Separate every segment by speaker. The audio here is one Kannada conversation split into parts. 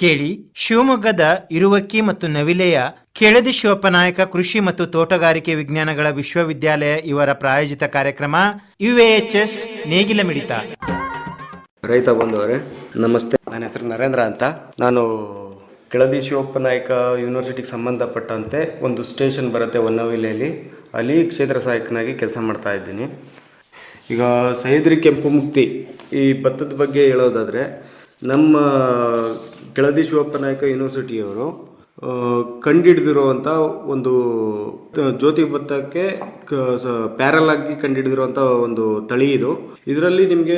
Speaker 1: ಕೇಳಿ ಶಿವಮೊಗ್ಗದ ಇರುವಕ್ಕಿ ಮತ್ತು ನವಿಲೆಯ ಕೆಳದಿ ಶಿವಪ್ಪನಾಯಕ ಕೃಷಿ ಮತ್ತು ತೋಟಗಾರಿಕೆ ವಿಜ್ಞಾನಗಳ ವಿಶ್ವವಿದ್ಯಾಲಯ ಇವರ ಪ್ರಾಯೋಜಿತ ಕಾರ್ಯಕ್ರಮ UAHS ನೇಗಿಲ ಮಿಡಿತ.
Speaker 2: ರೈತ ಬಂಧುವರೇ ನಮಸ್ತೆ. ನನ್ನ ಹೆಸರು ನರೇಂದ್ರ ಅಂತ. ನಾನು ಕೆಳದಿ ಶಿವಪ್ಪನಾಯಕ ಯೂನಿವರ್ಸಿಟಿಗೆ ಸಂಬಂಧಪಟ್ಟಂತೆ ಒಂದು ಸ್ಟೇಷನ್ ಬರುತ್ತೆ ಹೊನ್ನವಿಲೆಯಲ್ಲಿ, ಅಲ್ಲಿ ಕ್ಷೇತ್ರ ಸಹಾಯಕನಾಗಿ ಕೆಲಸ ಮಾಡ್ತಾ ಇದ್ದೀನಿ. ಈಗ ಸಹ್ಯಾದ್ರಿ ಕೆಂಪು ಮುಕ್ತಿ ಈ ಭತ್ತದ ಬಗ್ಗೆ ಹೇಳೋದಾದರೆ, ನಮ್ಮ ಕೆಳದಿ ಶಿವಪ್ಪನಾಯಕ ಯೂನಿವರ್ಸಿಟಿಯವರು ಕಂಡುಹಿಡಿದಿರುವಂಥ ಒಂದು ಜ್ಯೋತಿ ಭತ್ತಕ್ಕೆ ಪ್ಯಾರಲ್ ಆಗಿ ಕಂಡುಹಿಡಿದಿರುವಂಥ ಒಂದು ತಳಿ ಇದು. ಇದರಲ್ಲಿ ನಿಮಗೆ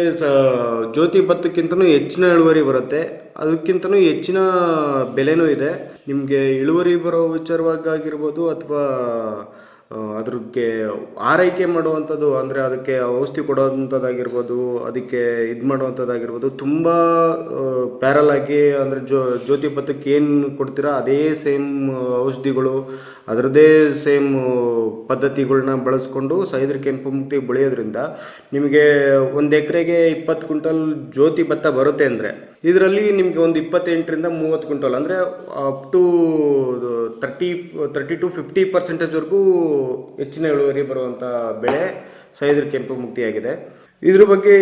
Speaker 2: ಜ್ಯೋತಿ ಭತ್ತಕ್ಕಿಂತನೂ ಹೆಚ್ಚಿನ ಇಳುವರಿ ಬರುತ್ತೆ, ಅದಕ್ಕಿಂತನೂ ಹೆಚ್ಚಿನ ಬೆಲೆನೂ ಇದೆ. ನಿಮಗೆ ಇಳುವರಿ ಬರೋ ವಿಚಾರವಾಗಿರ್ಬೋದು ಅಥವಾ ಅದ್ರಿಗೆ ಆರೈಕೆ ಮಾಡುವಂಥದ್ದು, ಅಂದರೆ ಅದಕ್ಕೆ ಔಷಧಿ ಕೊಡುವಂಥದ್ದಾಗಿರ್ಬೋದು, ಅದಕ್ಕೆ ಇದು ಮಾಡುವಂಥದ್ದಾಗಿರ್ಬೋದು, ತುಂಬ ಪ್ಯಾರಲ್ ಆಗಿ ಅಂದರೆ ಜ್ಯೋತಿ ಭತ್ತಕ್ಕೆ ಏನು ಕೊಡ್ತೀರಾ ಅದೇ ಸೇಮ್ ಔಷಧಿಗಳು, ಅದರದ್ದೇ ಸೇಮ್ ಪದ್ಧತಿಗಳನ್ನ ಬಳಸ್ಕೊಂಡು ಸಹ್ಯಾದ್ರಿ ಕೆಂಪು ಮುಕ್ತಿ ಬೆಳೆಯೋದ್ರಿಂದ ನಿಮಗೆ ಒಂದು ಎಕರೆಗೆ 20 ಕ್ವಿಂಟಲ್ ಜ್ಯೋತಿ ಭತ್ತ ಬರುತ್ತೆ. ಅಂದರೆ ಇದರಲ್ಲಿ ನಿಮಗೆ ಒಂದು 28ರಿಂದ 30 ಕ್ವಿಂಟಲ್, ಅಂದರೆ ಅಪ್ ಟು 30 to 50% ಹೆಚ್ಚಿನ ಇಳುವರಿ ಬರುವಂಥ ಬೆಳೆ ಸಹ್ಯಾದ್ರಿ ಕೆಂಪು ಮುಕ್ತಿಯಾಗಿದೆ. ಇದ್ರ ಬಗ್ಗೆ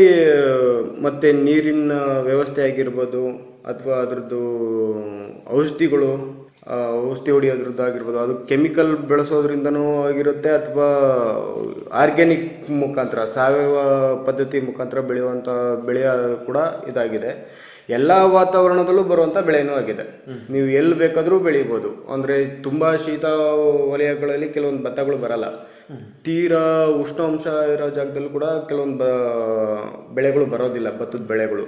Speaker 2: ಮತ್ತು ನೀರಿನ ವ್ಯವಸ್ಥೆ ಆಗಿರ್ಬೋದು ಅಥವಾ ಅದರದ್ದು ಔಷಧಿಗಳು, ಔಷಧಿ ಹೊಡಿಯೋದ್ರದ್ದು ಆಗಿರ್ಬೋದು, ಅದು ಕೆಮಿಕಲ್ ಬೆಳೆಸೋದ್ರಿಂದನೂ ಆಗಿರುತ್ತೆ ಅಥವಾ ಆರ್ಗ್ಯಾನಿಕ್ ಮುಖಾಂತರ ಸಾವಯವ ಪದ್ಧತಿ ಮುಖಾಂತರ ಬೆಳೆಯುವಂಥ ಬೆಳೆಯ ಕೂಡ ಇದಾಗಿದೆ. ಎಲ್ಲ ವಾತಾವರಣದಲ್ಲೂ ಬರುವಂಥ ಬೆಳೆನೂ ಆಗಿದೆ. ನೀವು ಎಲ್ಲಿ ಬೇಕಾದರೂ ಬೆಳಿಬೋದು. ಅಂದರೆ ತುಂಬ ಶೀತ ವಲಯಗಳಲ್ಲಿ ಕೆಲವೊಂದು ಭತ್ತಗಳು ಬರಲ್ಲ, ತೀರಾ ಉಷ್ಣಾಂಶ ಇರೋ ಜಾಗದಲ್ಲೂ ಕೂಡ ಕೆಲವೊಂದು ಬೆಳೆಗಳು ಬರೋದಿಲ್ಲ, ಭತ್ತದ ಬೆಳೆಗಳು.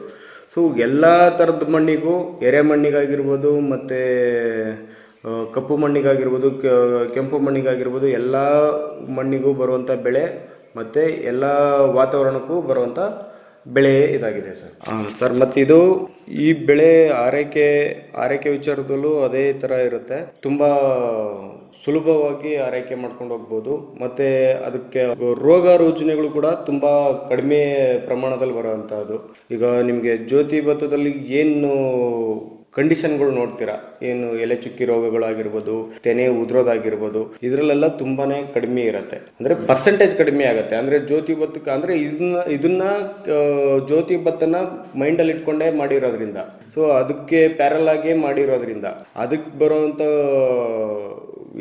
Speaker 2: ಸೊ ಎಲ್ಲ ಥರದ ಮಣ್ಣಿಗೂ, ಎರೆ ಮಣ್ಣಿಗಾಗಿರ್ಬೋದು ಮತ್ತು ಕಪ್ಪು ಮಣ್ಣಿಗಾಗಿರ್ಬೋದು, ಕೆಂಪು ಮಣ್ಣಿಗಾಗಿರ್ಬೋದು, ಎಲ್ಲ ಮಣ್ಣಿಗೂ ಬರುವಂಥ ಬೆಳೆ ಮತ್ತು ಎಲ್ಲ ವಾತಾವರಣಕ್ಕೂ ಬರುವಂಥ ಬೆಳೆ ಇದಾಗಿದೆ ಸರ್. ಮತ್ತು ಇದು ಈ ಬೆಳೆ ಆರೈಕೆ ವಿಚಾರದಲ್ಲೂ ಅದೇ ಥರ ಇರುತ್ತೆ. ತುಂಬ ಸುಲಭವಾಗಿ ಆರೈಕೆ ಮಾಡ್ಕೊಂಡು ಹೋಗ್ಬೋದು. ಮತ್ತು ಅದಕ್ಕೆ ರೋಗ ರುಜಿನಗಳು ಕೂಡ ತುಂಬ ಕಡಿಮೆ ಪ್ರಮಾಣದಲ್ಲಿ ಬರುವಂಥದ್ದು. ಈಗ ನಿಮಗೆ ಜ್ಯೋತಿ ಭತ್ತದಲ್ಲಿ ಏನು ಕಂಡೀಷನ್ಗಳು ನೋಡ್ತೀರಾ, ಏನು ಎಲೆ ಚುಕ್ಕಿ ರೋಗಗಳಾಗಿರ್ಬೋದು, ತೆನೆ ಉದುರೋದಾಗಿರ್ಬೋದು, ಇದರಲ್ಲೆಲ್ಲ ತುಂಬಾನೇ ಕಡಿಮೆ ಇರುತ್ತೆ. ಅಂದರೆ ಪರ್ಸೆಂಟೇಜ್ ಕಡಿಮೆ ಆಗುತ್ತೆ. ಅಂದರೆ ಜ್ಯೋತಿ ಭತ್ತಕ್ಕೆ ಅಂದರೆ ಇದನ್ನ ಜ್ಯೋತಿ ಭತ್ತನ ಮೈಂಡಲ್ಲಿ ಇಟ್ಕೊಂಡೇ ಮಾಡಿರೋದ್ರಿಂದ, ಸೊ ಅದಕ್ಕೆ ಪ್ಯಾರಲ್ ಆಗಿ ಮಾಡಿರೋದ್ರಿಂದ ಅದಕ್ಕೆ ಬರೋವಂಥ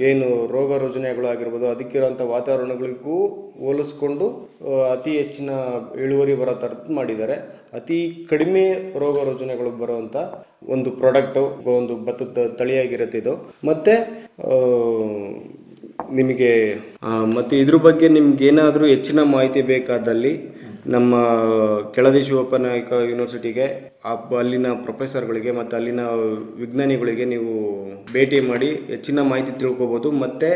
Speaker 2: ಏನು ರೋಗ ರುಜಿನಗಳು ಆಗಿರ್ಬೋದು, ಅದಕ್ಕಿರೋಂಥ ವಾತಾವರಣಗಳಿಗೂ ಹೋಲಿಸ್ಕೊಂಡು ಅತಿ ಹೆಚ್ಚಿನ ಇಳುವರಿ ಬರೋ ಥರದ್ದು ಮಾಡಿದ್ದಾರೆ. ಅತಿ ಕಡಿಮೆ ರೋಗ ರುಜಿನಗಳು ಬರುವಂಥ ಒಂದು ಪ್ರಾಡಕ್ಟು, ಒಂದು ಭತ್ತದ ತಳಿಯಾಗಿರುತ್ತೆ ಇದು. ಮತ್ತು ನಿಮಗೆ ಮತ್ತು ಇದ್ರ ಬಗ್ಗೆ ನಿಮ್ಗೆ ಏನಾದರೂ ಹೆಚ್ಚಿನ ಮಾಹಿತಿ ಬೇಕಾದಲ್ಲಿ ನಮ್ಮ ಕೆಳದಿ ಶಿವಪ್ಪನಾಯಕ ಯೂನಿವರ್ಸಿಟಿಗೆ, ಅಲ್ಲಿನ ಪ್ರೊಫೆಸರ್ಗಳಿಗೆ ಮತ್ತು ಅಲ್ಲಿನ ವಿಜ್ಞಾನಿಗಳಿಗೆ ನೀವು ಭೇಟಿ ಮಾಡಿ ಹೆಚ್ಚಿನ ಮಾಹಿತಿ ತಿಳ್ಕೊಬೋದು. ಮತ್ತು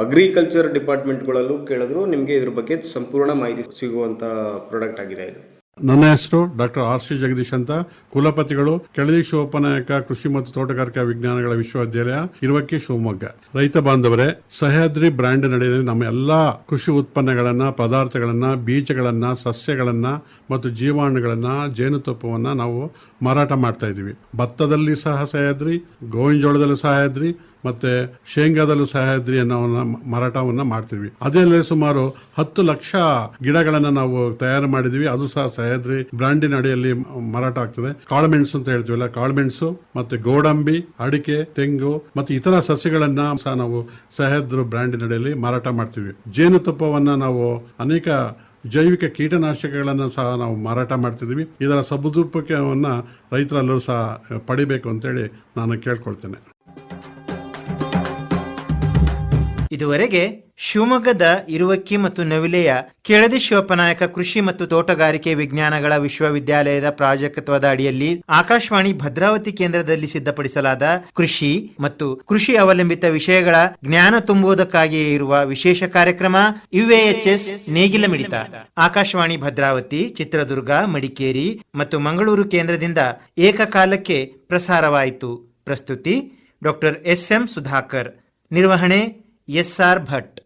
Speaker 2: ಅಗ್ರಿಕಲ್ಚರ್ ಡಿಪಾರ್ಟ್ಮೆಂಟ್ಗಳಲ್ಲೂ ಕೇಳಿದ್ರು ನಿಮಗೆ ಇದ್ರ ಬಗ್ಗೆ ಸಂಪೂರ್ಣ ಮಾಹಿತಿ ಸಿಗುವಂಥ ಪ್ರಾಡಕ್ಟ್ ಆಗಿದೆ ಇದು.
Speaker 3: ನನ್ನ ಹೆಸರು ಡಾಕ್ಟರ್ RC ಜಗದೀಶ್ ಅಂತ, ಕುಲಪತಿಗಳು ಕೆಳದಿ ಶಿವಪ್ಪನಾಯಕ ಕೃಷಿ ಮತ್ತು ತೋಟಗಾರಿಕಾ ವಿಜ್ಞಾನಗಳ ವಿಶ್ವವಿದ್ಯಾಲಯ, ಇರುವಕ್ಕಿ, ಶಿವಮೊಗ್ಗ. ರೈತ ಬಾಂಧವರೇ, ಸಹ್ಯಾದ್ರಿ ಬ್ರ್ಯಾಂಡ್ ನಡೆಯಲ್ಲಿ ನಮ್ಮ ಎಲ್ಲಾ ಕೃಷಿ ಉತ್ಪನ್ನಗಳನ್ನ, ಪದಾರ್ಥಗಳನ್ನ, ಬೀಜಗಳನ್ನ, ಸಸ್ಯಗಳನ್ನ ಮತ್ತು ಜೀವಾಣುಗಳನ್ನ, ಜೇನುತುಪ್ಪವನ್ನ ನಾವು ಮಾರಾಟ ಮಾಡ್ತಾ ಇದೀವಿ. ಭತ್ತದಲ್ಲಿ ಸಹ ಸಹ್ಯಾದ್ರಿ, ಗೋವಿನ ಜೋಳದಲ್ಲೂ ಸಹ್ಯಾದ್ರಿ ಮತ್ತೆ ಶೇಂಗಾದಲ್ಲೂ ಸಹ್ಯಾದ್ರಿ ಅನ್ನೋ ಮಾರಾಟವನ್ನ ಮಾಡ್ತೀವಿ. ಅದೇ ಸುಮಾರು 10 ಲಕ್ಷ ಗಿಡಗಳನ್ನ ನಾವು ತಯಾರು ಮಾಡಿದೀವಿ. ಅದು ಸಹ ಸಹ್ಯಾದ್ರಿ ಬ್ರ್ಯಾಂಡಿನ ಅಡಿಯಲ್ಲಿ ಮಾರಾಟ ಆಗ್ತದೆ. ಕಾಳುಮೆಣಸು ಅಂತ ಹೇಳ್ತೀವಲ್ಲ, ಕಾಳುಮೆಣಸು ಮತ್ತೆ ಗೋಡಂಬಿ, ಅಡಿಕೆ, ತೆಂಗು ಮತ್ತು ಇತರ ಸಸ್ಯಗಳನ್ನ ಸಹ ನಾವು ಸಹ್ಯಾದ್ರಿ ಬ್ರ್ಯಾಂಡಿನ ಅಡಿಯಲ್ಲಿ ಮಾರಾಟ ಮಾಡ್ತೀವಿ. ಜೇನುತುಪ್ಪವನ್ನ ನಾವು ಅನೇಕ ಜೈವಿಕ ಕೀಟನಾಶಕಗಳನ್ನು ಸಹ ನಾವು ಮಾರಾಟ ಮಾಡ್ತಿದ್ದೀವಿ. ಇದರ ಸದುಪಯೋಗವನ್ನ ರೈತರಲ್ಲೂ ಸಹ ಪಡಿಬೇಕು ಅಂತೇಳಿ ನಾನು ಕೇಳ್ಕೊಳ್ತೇನೆ.
Speaker 1: ಇದುವರೆಗೆ ಶಿವಮೊಗ್ಗದ ಇರುವಕ್ಕಿ ಮತ್ತು ನವಿಲೆಯ ಕೆಳದಿ ಶಿವಪ್ಪನಾಯಕ ಕೃಷಿ ಮತ್ತು ತೋಟಗಾರಿಕೆ ವಿಜ್ಞಾನಗಳ ವಿಶ್ವವಿದ್ಯಾಲಯದ ಪ್ರಾಜೆಕ್ಟ್ವದ ಅಡಿಯಲ್ಲಿ ಆಕಾಶವಾಣಿ ಭದ್ರಾವತಿ ಕೇಂದ್ರದಲ್ಲಿ ಸಿದ್ಧಪಡಿಸಲಾದ ಕೃಷಿ ಮತ್ತು ಕೃಷಿ ಅವಲಂಬಿತ ವಿಷಯಗಳ ಜ್ಞಾನ ತುಂಬುವುದಕ್ಕಾಗಿಯೇ ಇರುವ ವಿಶೇಷ ಕಾರ್ಯಕ್ರಮ UAHS ನೇಗಿಲ ಮಿಡಿತ ಆಕಾಶವಾಣಿ ಭದ್ರಾವತಿ, ಚಿತ್ರದುರ್ಗ, ಮಡಿಕೇರಿ ಮತ್ತು ಮಂಗಳೂರು ಕೇಂದ್ರದಿಂದ ಏಕಕಾಲಕ್ಕೆ ಪ್ರಸಾರವಾಯಿತು. ಪ್ರಸ್ತುತಿ ಡಾಕ್ಟರ್ SM ಸುಧಾಕರ್. ನಿರ್ವಹಣೆ SR ಭಟ್.